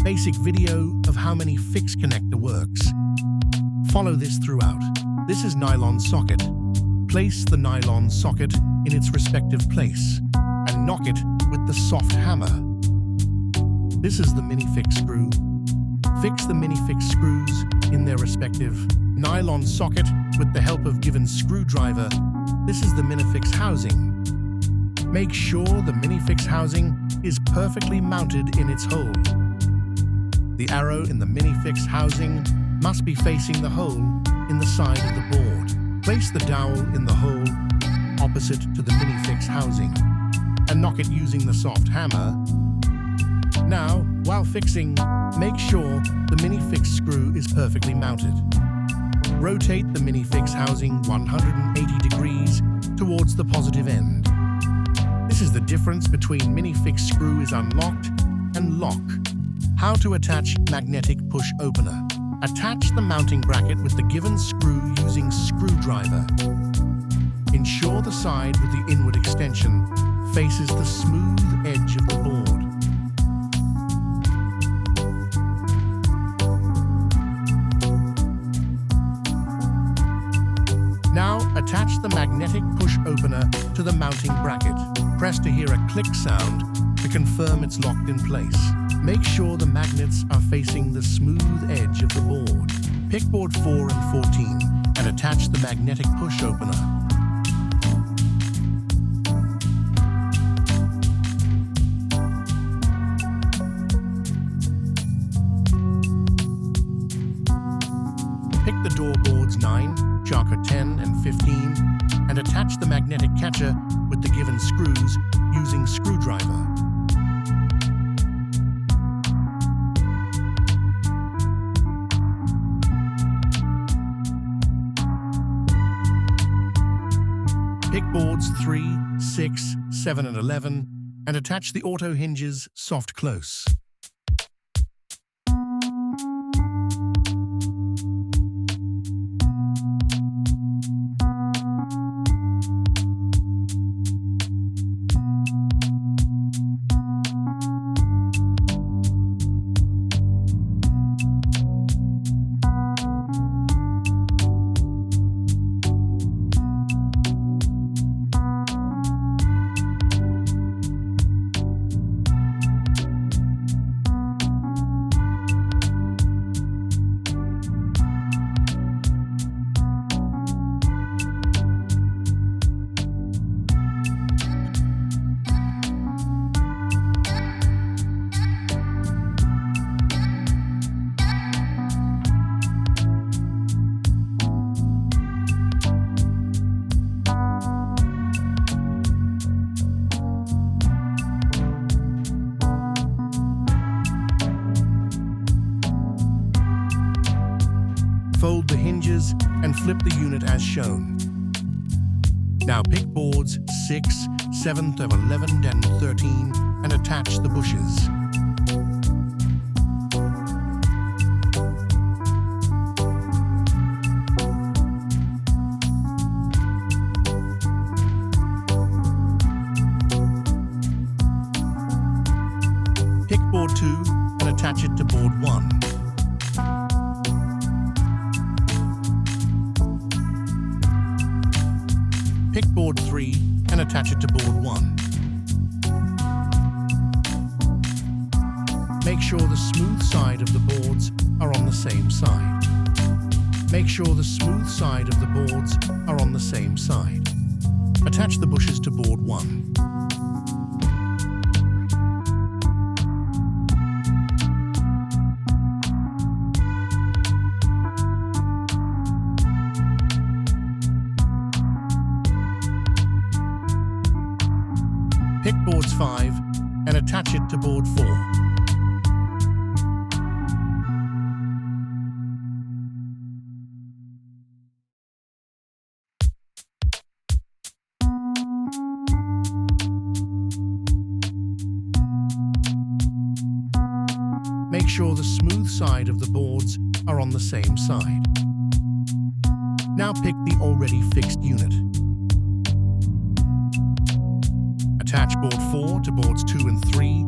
basic video of how Minifix connector works. Follow this throughout. This is nylon socket. Place the nylon socket in its respective place and knock it with the soft hammer. This is the Minifix screw. Fix the Minifix screws in their respective nylon socket with the help of given screwdriver. This is the Minifix housing. Make sure the Minifix housing is perfectly mounted in its hole. The arrow in the Minifix housing must be facing the hole in the side of the board. Place the dowel in the hole opposite to the Minifix housing and knock it using the soft hammer. Now, while fixing, make sure the Minifix screw is perfectly mounted. Rotate the Minifix housing 180 degrees towards the positive end. This is the difference between Minifix screw is unlocked and lock. How to attach magnetic push opener. Attach the mounting bracket with the given screw using screwdriver. Ensure the side with the inward extension faces the smooth edge of the board. Now, attach the magnetic push opener to the mounting bracket. Press to hear a click sound to confirm it's locked in place. Make sure the magnets are facing the smooth edge of the board. Pick board 4 and 14 and attach the magnetic push opener. Pick the door boards 9, Chaka 10 and 15 and attach the magnetic catcher with the given screws using screwdriver. Pick boards 3, 6, 7 and 11 and attach the auto hinges soft close. Fold the hinges and flip the unit as shown. Now pick boards 6, 7, 11 and 13 and attach the bushes. Pick board 2 and attach it to board 1. Pick board 3 and attach it to board 1. Make sure the smooth side of the boards are on the same side. Make sure the smooth side of the boards are on the same side. Attach the bushes to board 1. Pick boards 5 and attach it to board 4. Make sure the smooth side of the boards are on the same side. Now pick the already fixed unit. Attach board 4 to boards 2 and 3.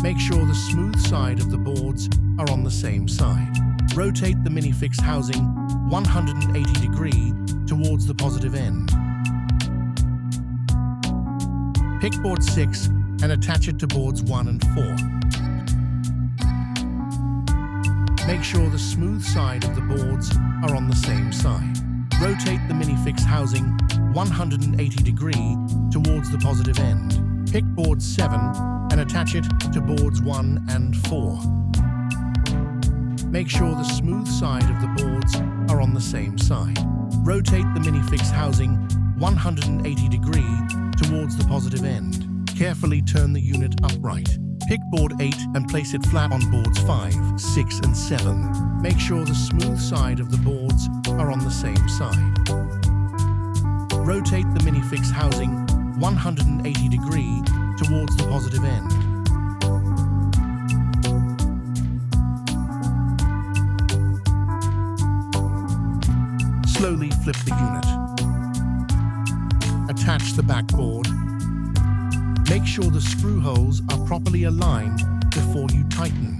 Make sure the smooth side of the boards are on the same side. Rotate the minifix housing 180 degrees towards the positive end. Pick board 6 and attach it to boards 1 and 4. Make sure the smooth side of the boards are on the same side. Rotate the minifix housing 180 degrees towards the positive end. Pick board 7 and attach it to boards 1 and 4. Make sure the smooth side of the boards are on the same side. Rotate the minifix housing 180 degrees towards the positive end. Carefully turn the unit upright. Pick board 8 and place it flat on boards 5, 6 and 7. Make sure the smooth side of the boards are on the same side. Rotate the minifix housing 180 degrees towards the positive end. Slowly flip the unit. Attach the backboard. Make sure the screw holes are properly aligned before you tighten.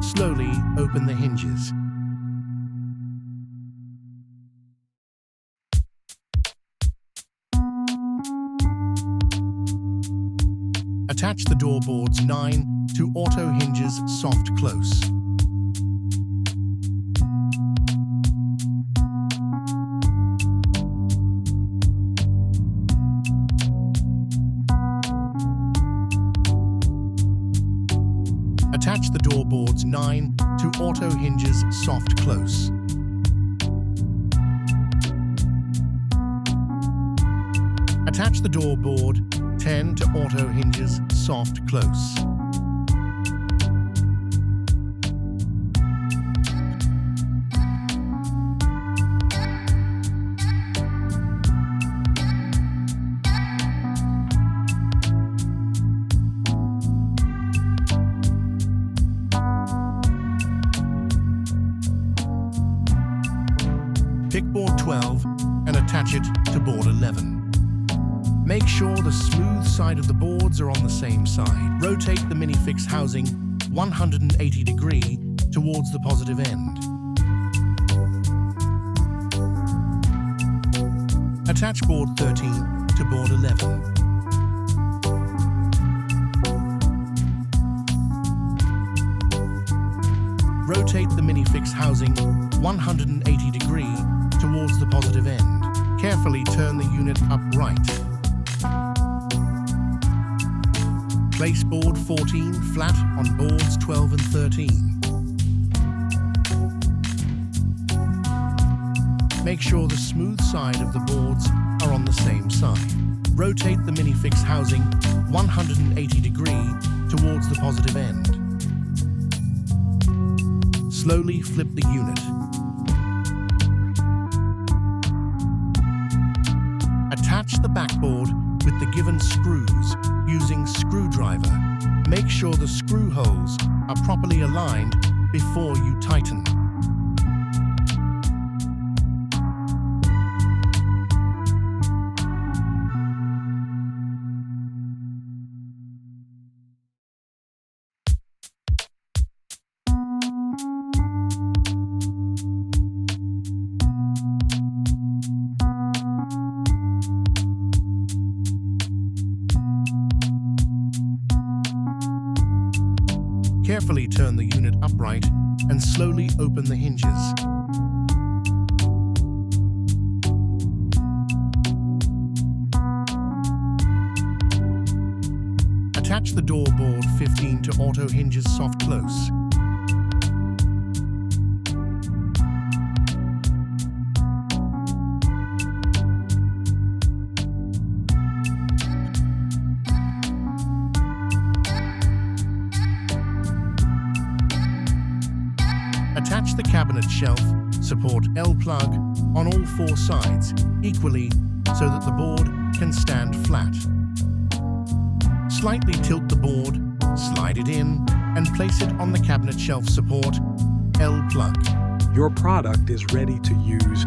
Slowly open the hinges. Attach the door boards 9 to auto hinges soft close. Attach the door boards 9 to auto hinges soft close. Attach the door board 10 to auto hinges soft close. Pick board 12 and attach it to board 11. Make sure the smooth side of the boards are on the same side. Rotate the minifix housing 180 degrees towards the positive end. Attach board 13 to board 11. Rotate the minifix housing 180 degrees towards the positive end. Carefully turn the unit upright. Place board 14 flat on boards 12 and 13. Make sure the smooth side of the boards are on the same side. Rotate the minifix housing 180 degrees towards the positive end. Slowly flip the unit. Attach the backboard with the given screws using screwdriver. Make sure the screw holes are properly aligned before you tighten. Carefully turn the unit upright and slowly open the hinges. Attach the door board 15 to auto hinges soft close. Attach the cabinet shelf support L plug on all 4 sides equally so that the board can stand flat. Slightly tilt the board, slide it in, and place it on the cabinet shelf support L plug. Your product is ready to use